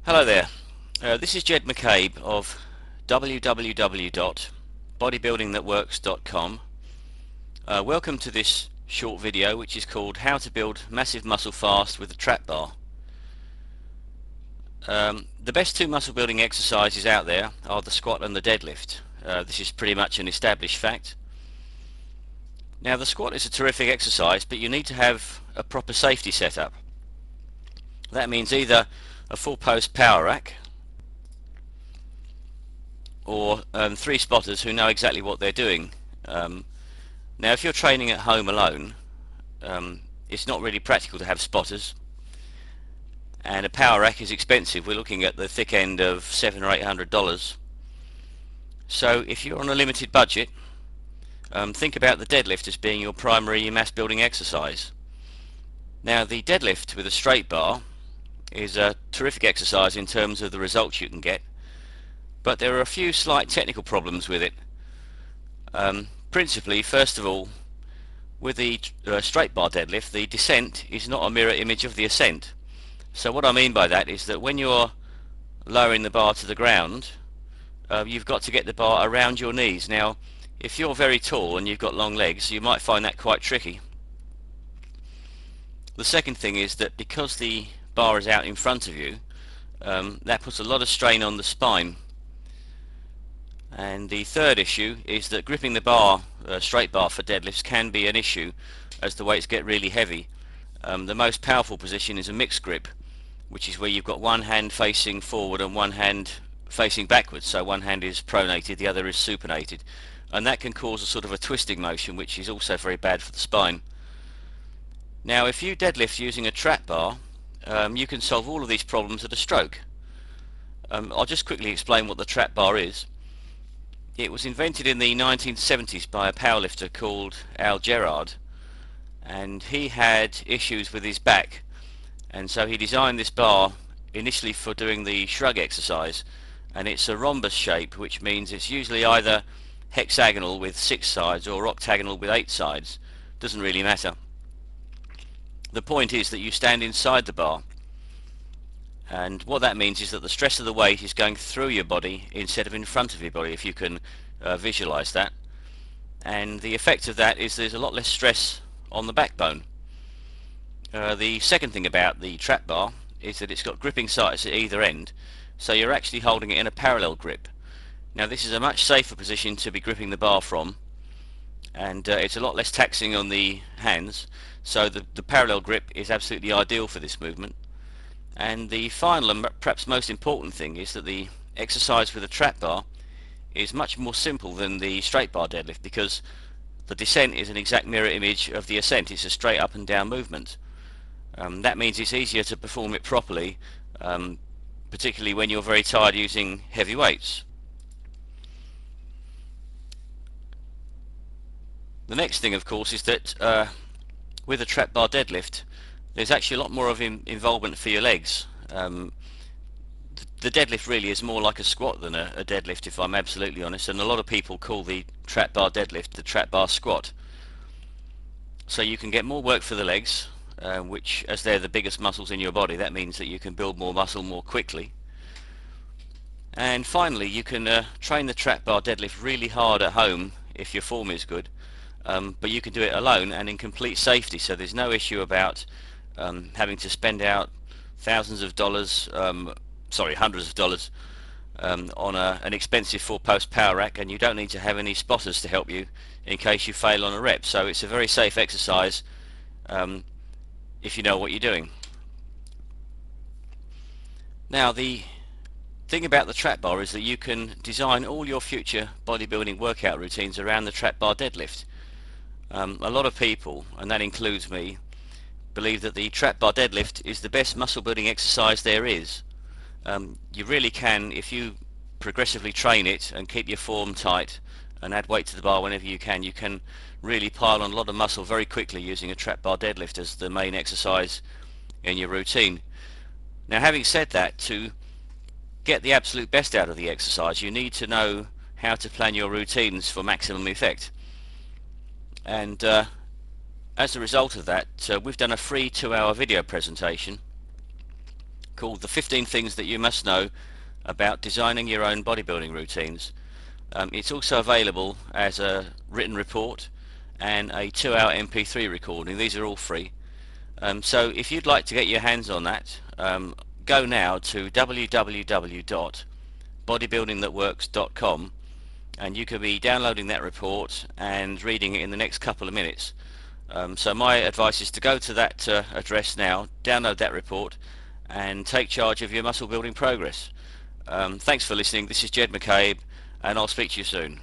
Hello there, this is Jed McCabe of www.bodybuildingthatworks.com. Welcome to this short video which is called How to Build Massive Muscle Fast with a Trap Bar. The best two muscle building exercises out there are the squat and the deadlift. This is pretty much an established fact. Now the squat is a terrific exercise, but you need to have a proper safety setup. That means either a full post power rack or three spotters who know exactly what they're doing. Now if you're training at home alone, it's not really practical to have spotters, and a power rack is expensive. We're looking at the thick end of $700 or $800. So if you're on a limited budget, think about the deadlift as being your primary mass building exercise. Now the deadlift with a straight bar is a terrific exercise in terms of the results you can get, but there are a few slight technical problems with it. Principally, first of all, with the straight bar deadlift, the descent is not a mirror image of the ascent. So what I mean by that is that when you're lowering the bar to the ground, you've got to get the bar around your knees. Now if you're very tall and you've got long legs, you might find that quite tricky. The second thing is that because the bar is out in front of you, that puts a lot of strain on the spine. And the third issue is that gripping the bar, straight bar for deadlifts, can be an issue as the weights get really heavy. The most powerful position is a mixed grip, which is where you've got one hand facing forward and one hand facing backwards. So one hand is pronated, the other is supinated, and that can cause a sort of a twisting motion, which is also very bad for the spine. Now if you deadlift using a trap bar, you can solve all of these problems at a stroke. I'll just quickly explain what the trap bar is. It was invented in the 1970s by a powerlifter called Al Gerard, and he had issues with his back, and so he designed this bar initially for doing the shrug exercise. And it's a rhombus shape, which means it's usually either hexagonal with 6 sides or octagonal with 8 sides. Doesn't really matter. The point is that you stand inside the bar, and what that means is that the stress of the weight is going through your body instead of in front of your body, if you can visualize that. And the effect of that is there's a lot less stress on the backbone. The second thing about the trap bar is that it's got gripping sides at either end, so you're actually holding it in a parallel grip. Now this is a much safer position to be gripping the bar from, and it's a lot less taxing on the hands, so the parallel grip is absolutely ideal for this movement. And the final and perhaps most important thing is that the exercise with a trap bar is much more simple than the straight bar deadlift, because the descent is an exact mirror image of the ascent. It's a straight up and down movement. That means it's easier to perform it properly, particularly when you're very tired using heavy weights. The next thing, of course, is that with a trap bar deadlift, there's actually a lot more of involvement for your legs. The deadlift really is more like a squat than a deadlift, if I'm absolutely honest, and a lot of people call the trap bar deadlift the trap bar squat. So you can get more work for the legs, which, as they're the biggest muscles in your body, that means that you can build more muscle more quickly. And finally, you can train the trap bar deadlift really hard at home if your form is good, but you can do it alone and in complete safety, so there's no issue about having to spend out thousands of dollars, hundreds of dollars on an expensive 4-post power rack, and you don't need to have any spotters to help you in case you fail on a rep. So it's a very safe exercise if you know what you're doing. Now the thing about the trap bar is that you can design all your future bodybuilding workout routines around the trap bar deadlift. A lot of people, and that includes me, believe that the trap bar deadlift is the best muscle building exercise there is. You really can, if you progressively train it and keep your form tight and add weight to the bar whenever you can really pile on a lot of muscle very quickly using a trap bar deadlift as the main exercise in your routine. Now having said that, to get the absolute best out of the exercise, you need to know how to plan your routines for maximum effect. And as a result of that, we've done a free 2-hour video presentation called The 15 Things That You Must Know About Designing Your Own Bodybuilding Routines. It's also available as a written report and a 2-hour MP3 recording. These are all free. So if you'd like to get your hands on that, go now to www.bodybuildingthatworks.com, and you could be downloading that report and reading it in the next couple of minutes. So my advice is to go to that address now, download that report, and take charge of your muscle building progress. Thanks for listening. This is Jed McCabe, and I'll speak to you soon.